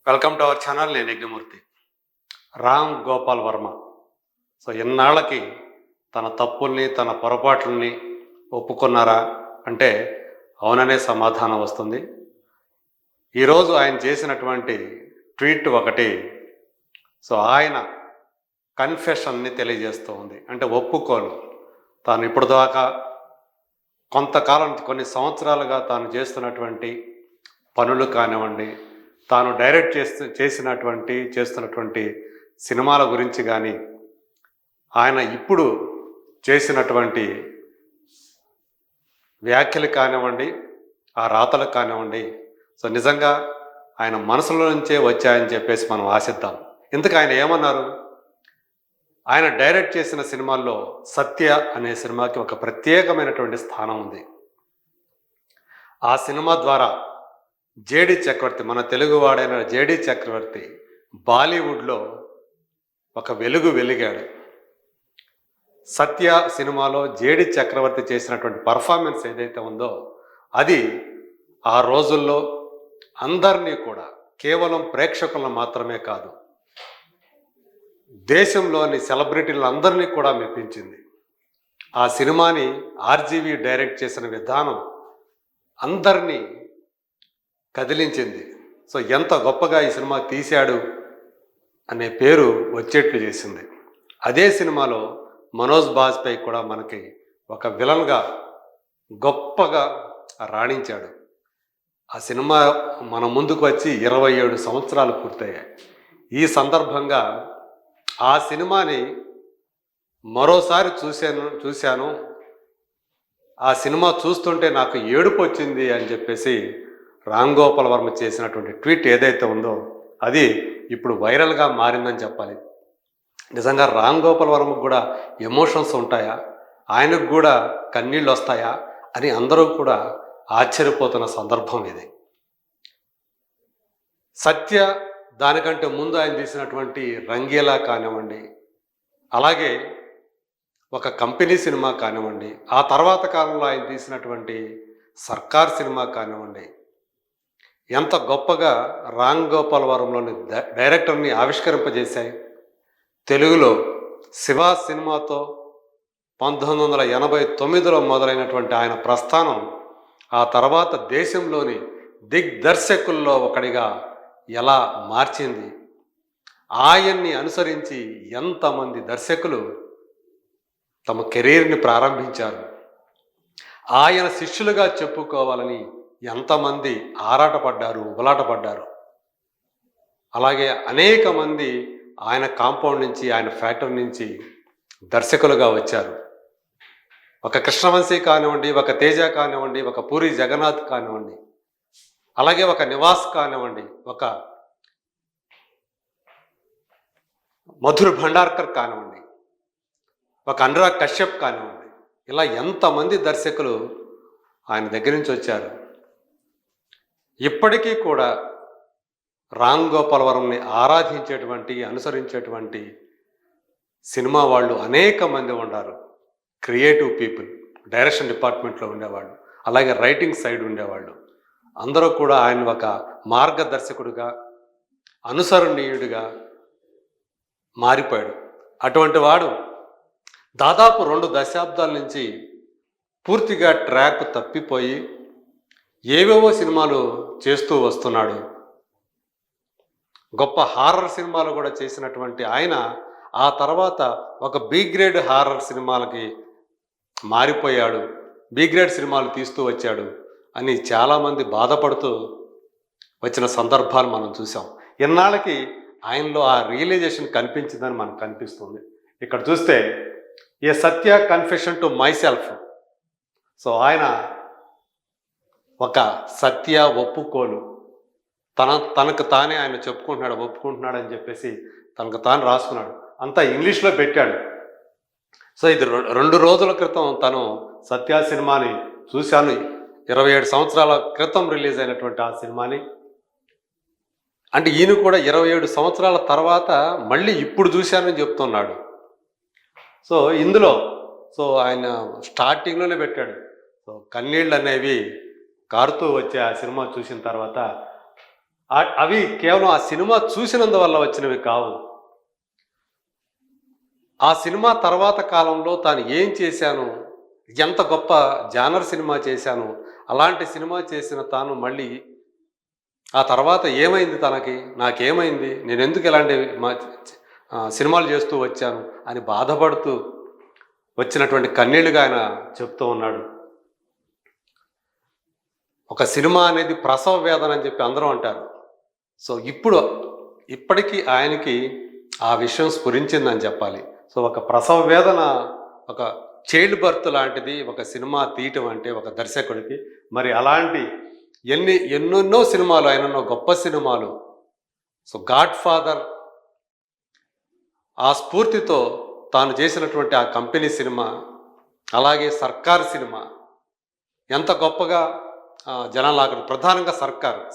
Welcome to our channel. నేను యజ్ఞమూర్తి. రామ్ గోపాల్ వర్మ ఇన్నాళ్ళకి తన తప్పుల్ని తన పొరపాట్లని ఒప్పుకున్నారా అంటే అవుననే సమాధానం వస్తుంది. ఈరోజు ఆయన చేసినటువంటి ట్వీట్ ఒకటి ఆయన కన్ఫెషన్ని తెలియజేస్తూ ఉంది. అంటే ఒప్పుకోలు. తాను ఇప్పుడు దాకా కొంతకాలం కొన్ని సంవత్సరాలుగా తాను చేస్తున్నటువంటి పనులు కానివ్వండి, తాను డైరెక్ట్ చేస్తున్నటువంటి సినిమాల గురించి కానీ, ఆయన ఇప్పుడు చేసినటువంటి వ్యాఖ్యలు కానివ్వండి, ఆ రాతలు కానివ్వండి, నిజంగా ఆయన మనసులో నుంచే వచ్చాయని చెప్పేసి మనం ఆశిద్దాం. ఇంతకు ఆయన ఏమన్నారు? ఆయన డైరెక్ట్ చేసిన సినిమాల్లో సత్య అనే సినిమాకి ఒక ప్రత్యేకమైనటువంటి స్థానం ఉంది. ఆ సినిమా ద్వారా జేడి చక్రవర్తి, మన తెలుగువాడైన జేడి చక్రవర్తి బాలీవుడ్లో ఒక వెలుగు వెలిగాడు. సత్య సినిమాలో జేడి చక్రవర్తి చేసినటువంటి పర్ఫార్మెన్స్ ఏదైతే ఉందో అది ఆ రోజుల్లో అందరినీ కూడా, కేవలం ప్రేక్షకులను మాత్రమే కాదు, దేశంలోని సెలబ్రిటీలందరినీ కూడా మెప్పించింది. ఆ సినిమాని ఆర్జీవి డైరెక్ట్ చేసిన విధానం అందరినీ కదిలించింది. ఎంత గొప్పగా ఈ సినిమా తీశాడు అనే పేరు వచ్చేట్లు చేసింది. అదే సినిమాలో మనోజ్ బాజ్పేయి కూడా మనకి ఒక విలన్గా గొప్పగా రాణించాడు. ఆ సినిమా మన ముందుకు వచ్చి 27 సంవత్సరాలు పూర్తయ్యాయి. ఈ సందర్భంగా ఆ సినిమాని మరోసారి చూశాను. ఆ సినిమా చూస్తుంటే నాకు ఏడుపు వచ్చింది అని చెప్పేసి రామ్ గోపాల్ వర్మ చేసినటువంటి ట్వీట్ ఏదైతే ఉందో అది ఇప్పుడు వైరల్గా మారిందని చెప్పాలి. నిజంగా రామ్ గోపాల్ వర్మకు కూడా ఎమోషన్స్ ఉంటాయా, ఆయనకు కూడా కన్నీళ్ళు వస్తాయా అని అందరూ కూడా ఆశ్చర్యపోతున్న సందర్భం ఇది. సత్య దానికంటే ముందు ఆయన తీసినటువంటి రంగీలా కానివ్వండి, అలాగే ఒక కంపెనీ సినిమా కానివ్వండి, ఆ తర్వాత కాలంలో ఆయన తీసినటువంటి సర్కార్ సినిమా కానివ్వండి, ఎంత గొప్పగా రామ్ గోపాల్ వర్మలోని డైరెక్టర్ని ఆవిష్కరింపజేశాయి. తెలుగులో శివ సినిమాతో 1989లో మొదలైనటువంటి ఆయన ప్రస్థానం ఆ తర్వాత దేశంలోని దిగ్దర్శకుల్లో ఒకడిగా ఎలా మార్చింది. ఆయన్ని అనుసరించి ఎంతమంది దర్శకులు తమ కెరీర్ని ప్రారంభించారు. ఆయన శిష్యులుగా చెప్పుకోవాలని ఎంతమంది ఆరాటపడ్డారు, ఉబలాటపడ్డారు. అలాగే అనేక మంది ఆయన కాంపౌండ్ నుంచి, ఆయన ఫ్యాక్టరీ నుంచి దర్శకులుగా వచ్చారు. ఒక కృష్ణవంశీ కానివ్వండి, ఒక తేజ కానివ్వండి, ఒక పూరి జగన్నాథ్ కానివ్వండి, అలాగే ఒక నివాస్ కానివ్వండి, ఒక మధుర్ భండార్కర్ కానివ్వండి, ఒక అనురాగ్ కశ్యప్ కానివ్వండి, ఇలా ఎంతమంది దర్శకులు ఆయన దగ్గర నుంచి వచ్చారు. ఇప్పటికీ కూడా రామ్ గోపాల్ వర్మని ఆరాధించేటువంటి, అనుసరించేటువంటి సినిమా వాళ్ళు అనేక మంది ఉన్నారు. క్రియేటివ్ పీపుల్, డైరెక్షన్ డిపార్ట్మెంట్లో ఉండేవాళ్ళు, అలాగే రైటింగ్ సైడ్ ఉండేవాళ్ళు, అందరూ కూడా ఆయన ఒక మార్గదర్శకుడిగా, అనుసరణీయుడిగా మారిపోయాడు. అటువంటి వాడు దాదాపు 2 దశాబ్దాల నుంచి పూర్తిగా ట్రాక్ తప్పిపోయి ఏవేవో సినిమాలు చేస్తూ వస్తున్నాడు. గొప్ప హారర్ సినిమాలు కూడా చేసినటువంటి ఆయన ఆ తర్వాత ఒక బి గ్రేడ్ హారర్ సినిమాలకి మారిపోయాడు, బి గ్రేడ్ సినిమాలు తీస్తూ వచ్చాడు అని చాలామంది బాధపడుతూ వచ్చిన సందర్భాలు మనం చూసాం. ఇన్నాళ్ళకి ఆయనలో ఆ రియలైజేషన్ కనిపించిందని మనకు కనిపిస్తుంది. ఇక్కడ చూస్తే ఏ సత్య కన్ఫెషన్ టు మై సెల్ఫ్. ఆయన ఒక సత్య ఒప్పుకోలు, తనకు తానే ఆయన ఒప్పుకుంటున్నాడు అని చెప్పేసి తనకు తాను రాసుకున్నాడు. అంతా ఇంగ్లీష్లో పెట్టాడు. ఇది 2 రోజుల క్రితం తను సత్య సినిమాని చూశాను. 27 సంవత్సరాల క్రితం రిలీజ్ అయినటువంటి ఆ సినిమాని. అంటే ఈయన కూడా 27 సంవత్సరాల తర్వాత మళ్ళీ ఇప్పుడు చూశానని చెప్తున్నాడు. ఇందులో ఆయన స్టార్టింగ్లోనే పెట్టాడు. కన్నీళ్ళు అనేవి కారుతూ వచ్చే ఆ సినిమా చూసిన తర్వాత అవి కేవలం ఆ సినిమా చూసినందువల్ల వచ్చినవి కావు. ఆ సినిమా తర్వాత కాలంలో తాను ఏం చేశాను, ఎంత గొప్ప జానర్ సినిమా చేశాను, అలాంటి సినిమా చేసిన తాను మళ్ళీ ఆ తర్వాత ఏమైంది తనకి, నాకేమైంది, నేనెందుకు ఇలాంటి సినిమాలు చేస్తూ వచ్చాను అని బాధపడుతూ వచ్చినటువంటి కన్నీళ్లుగా ఆయన చెప్తూ ఉన్నాడు. ఒక సినిమా అనేది ప్రసవ వేదన అని చెప్పి అందరూ అంటారు. సో ఇప్పటికీ ఆయనకి ఆ విషయం స్ఫురించిందని చెప్పాలి. సో ఒక ప్రసవ వేదన, ఒక చైల్డ్ బర్త్ లాంటిది ఒక సినిమా తీయటం అంటే ఒక దర్శకుడికి. మరి అలాంటి ఎన్నెన్నో సినిమాలు, ఆయనన్నో గొప్ప సినిమాలు. సో గాడ్ ఫాదర్, ఆ స్ఫూర్తితో తాను చేసినటువంటి ఆ కంపెనీ సినిమా, అలాగే సర్కార్ సినిమా ఎంత గొప్పగా జనాలు ఆకలి, ప్రధానంగా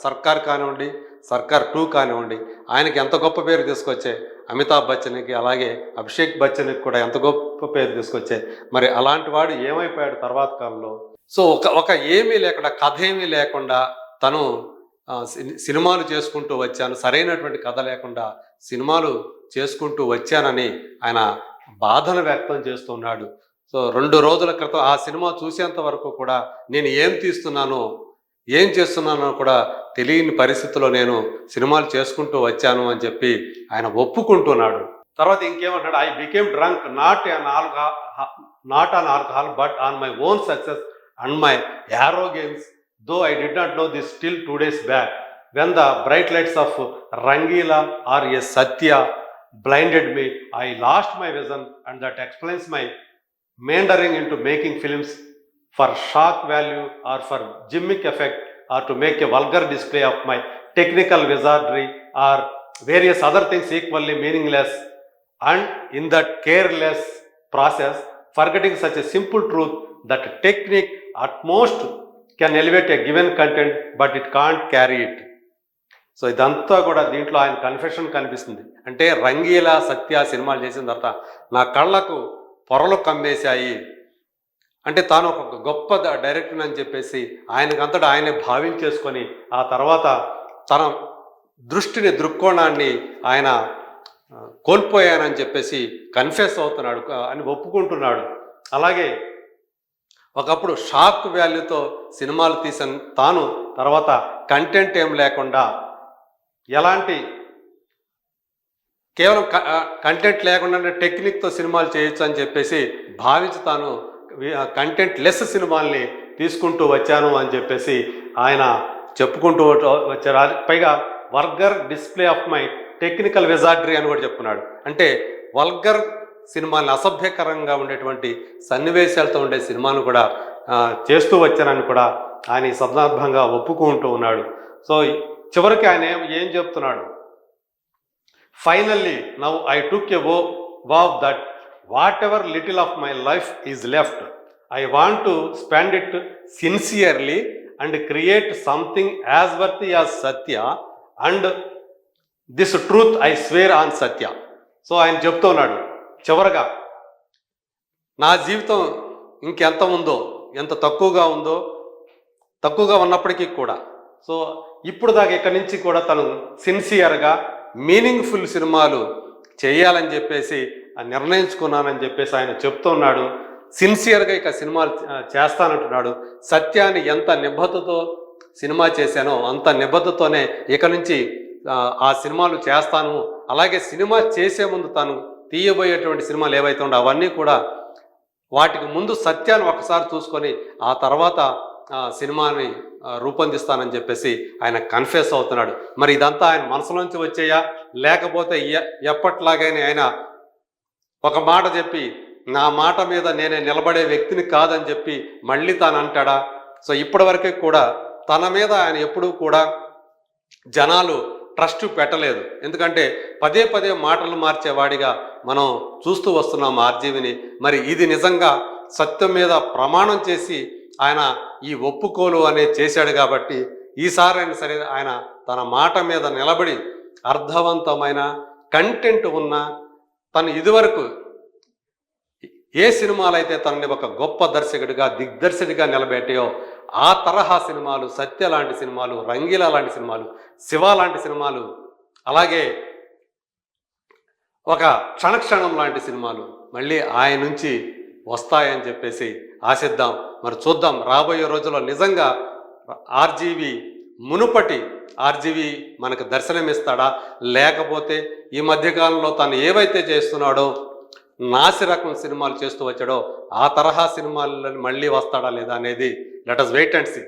సర్కార్ కానివ్వండి, సర్కార్ 2 కానివ్వండి, ఆయనకి ఎంత గొప్ప పేరు తీసుకొచ్చాయి. అమితాబ్ బచ్చన్కి, అలాగే అభిషేక్ బచ్చన్కి కూడా ఎంత గొప్ప పేరు తీసుకొచ్చాయి. మరి అలాంటి వాడు ఏమైపోయాడు తర్వాత కాలంలో. సో ఒక ఏమీ లేకుండా, కథ ఏమీ లేకుండా తను సినిమాలు చేసుకుంటూ వచ్చాను, సరైనటువంటి కథ లేకుండా సినిమాలు చేసుకుంటూ వచ్చానని ఆయన బాధను వ్యక్తం చేస్తున్నాడు. సో 2 రోజుల క్రితం ఆ సినిమా చూసేంత వరకు కూడా నేను ఏం తీస్తున్నానో, ఏం చేస్తున్నానో కూడా తెలియని పరిస్థితిలో నేను సినిమాలు చేసుకుంటూ వచ్చాను అని చెప్పి ఆయన ఒప్పుకుంటున్నాడు. తర్వాత ఇంకేమంటాడు, I became drunk not on alcohol but on my own success and my arrogance, though I did not know this till 2 days back, when the bright lights of Rangila or a Satya blinded me, I lost my vision, and that explains my meandering into making films for shock value or for gimmick effect or to make a vulgar display of my technical wizardry or various other things equally meaningless, and in that careless process forgetting such a simple truth that technique at most can elevate a given content but it can't carry it. So ఇదంతా కూడా దీంట్లో ఆయన confession కనిపిస్తుంది. అంటే రంగీలా, సత్య సినిమాలు చేసిన తర్వాత నా కళ్ళకు పొరలు కమ్మేశాయి. అంటే తాను ఒక గొప్ప డైరెక్టర్ అని చెప్పేసి ఆయనకంతటా ఆయనే భావించేసుకొని ఆ తర్వాత తన దృక్కోణాన్ని ఆయన కోల్పోయానని చెప్పేసి కన్ఫెస్ అవుతున్నాడు అని ఒప్పుకుంటున్నాడు. అలాగే ఒకప్పుడు షాక్ వాల్యూతో సినిమాలు తీసిన తాను తర్వాత కంటెంట్ ఏం లేకుండా, ఎలాంటి కేవలం కంటెంట్ లేకుండా టెక్నిక్తో సినిమాలు చేయొచ్చు అని చెప్పేసి భావించి తాను కంటెంట్ లెస్ సినిమాల్ని తీసుకుంటూ వచ్చాను అని చెప్పేసి ఆయన చెప్పుకుంటూ వచ్చారు. పైగా vulgar display of my technical wizardry అని కూడా చెప్పుకున్నాడు. అంటే వల్గర్ సినిమాలను, అసభ్యకరంగా ఉండేటువంటి సన్నివేశాలతో ఉండే సినిమాను కూడా చేస్తూ వచ్చానని కూడా ఆయన ఈ సందర్భంగా ఒప్పుకుంటూ ఉన్నాడు. సో చివరికి ఆయన ఏం చెప్తున్నాడు, finally now I took a vow that whatever little of my life is left, I want to spend it sincerely and create something as worthy as Satya, and this truth I swear on Satya. So ఆయన చెప్తున్నాడు, చివరగా నా జీవితం ఇంకెంత ఉందో, ఎంత తక్కువగా ఉందో, తక్కువగా ఉన్నప్పటికీ కూడా సో ఇప్పుడు దాకా ఇక్కడి నుంచి కూడా తను సిన్సియర్గా మీనింగ్ఫుల్ సినిమాలు చేయాలని చెప్పేసి నిర్ణయించుకున్నానని చెప్పేసి ఆయన చెప్తున్నాడు. సిన్సియర్గా ఇక సినిమాలు చేస్తానంటున్నాడు. సత్యాన్ని ఎంత నిబద్ధతతో సినిమా చేశానో అంత నిబద్ధతోనే ఇక నుంచి ఆ సినిమాలు చేస్తాను. అలాగే సినిమా చేసే ముందు తాను తీయబోయేటువంటి సినిమాలు ఏవైతే ఉండో అవన్నీ కూడా వాటికి ముందు సత్యాన్ని ఒకసారి చూసుకొని ఆ తర్వాత సినిమాని రూపొందిస్తానని చెప్పేసి ఆయన కన్ఫెస్ అవుతున్నాడు. మరి ఇదంతా ఆయన మనసులోంచి వచ్చేయా, లేకపోతే ఎప్పట్లాగైనా ఆయన ఒక మాట చెప్పి నా మాట మీద నేనే నిలబడే వ్యక్తిని కాదని చెప్పి మళ్ళీ తాను అంటాడా? సో ఇప్పటి వరకు కూడా తన మీద ఆయన ఎప్పుడూ కూడా జనాలు ట్రస్ట్ పెట్టలేదు. ఎందుకంటే పదే పదే మాటలు మార్చేవాడిగా మనం చూస్తూ వస్తున్నాం ఆర్జీవిని. మరి ఇది నిజంగా సత్యం మీద ప్రమాణం చేసి ఆయన ఈ ఒప్పుకోలు అనేది చేశాడు కాబట్టి ఈసారైనా సరే ఆయన తన మాట మీద నిలబడి అర్థవంతమైన కంటెంట్ ఉన్న తను ఇదివరకు ఏ సినిమాలైతే తనని ఒక గొప్ప దర్శకుడిగా, దిగ్దర్శకుడిగా నిలబెట్టాయో ఆ తరహా సినిమాలు, సత్య లాంటి సినిమాలు, రంగీలా లాంటి సినిమాలు, శివ లాంటి సినిమాలు, అలాగే ఒక క్షణక్షణం లాంటి సినిమాలు మళ్ళీ ఆయన నుంచి వస్తాయని చెప్పేసి ఆశిద్దాం. మరి చూద్దాం రాబోయే రోజుల్లో నిజంగా ఆర్జీవి మునుపటి ఆర్జీవి మనకు దర్శనమిస్తాడా, లేకపోతే ఈ మధ్యకాలంలో తను ఏవైతే చేస్తున్నాడో నాసి రకం సినిమాలు చేస్తూ వచ్చాడో ఆ తరహా సినిమాలను మళ్ళీ వస్తాడా లేదా అనేది let us wait and see.